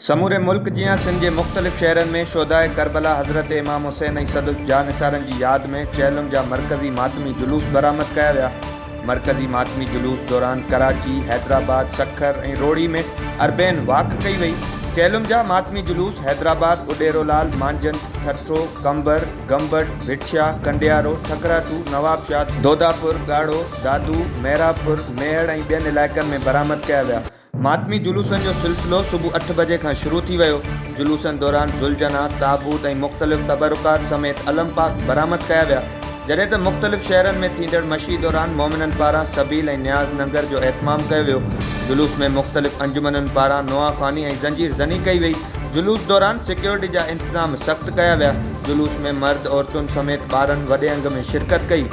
समूरे मुल्क जियां सिंध जे मुख़्तलिफ़ शहरनि में शोधाए करबला हज़रत इमाम हुसैन ऐं सदुस जानिसारनि जी यादि में चेलम जा मरकज़ी मातमी जुलूस बरामद कया विया। मरकज़ी मातमी जुलूस दौरान कराची, हैदराबाद, सखर ऐं रोड़ी में अरबैन वाक़ कई वई। चेलम जा मातमी जुलूस हैदराबाद, उडेरोलाल, मांजन, ठठो, कंबर, गंबट, भिटशा, कंडियारो, ठकराटू, नवाबशाह, दोदापुर, गाड़ो, दादू, मेहरापुर, मेहड़ ऐं ॿियनि इलाइक़नि में बरामद कया विया। मातमी जुलूसनि जो सिलसिलो सुबुह 8 बजे खां शुरू थी वियो। जुलूसनि दौरान ज़ुलजना, ताबूत ऐं मुख़्तलिफ़ तबरुकात समेत अलम पाक बरामद कया विया। जॾहिं त मुख़्तलिफ़ शहरनि में थींदड़ मशी दौरान मोमिननि पारां सबील ऐं न्याज़ नंगर जो एहतमाम कयो वियो। जुलूस में मुख़्तलिफ़ अंजुमननि पारां नुआखानी ऐं ज़ंजीर ज़नी कई वई। जुलूस दौरान सिक्योरिटी जा इंतज़ाम सख़्त कया विया। जुलूस में मर्द औरतुनि समेत ॿारनि वॾे अंग में शिरकत कई।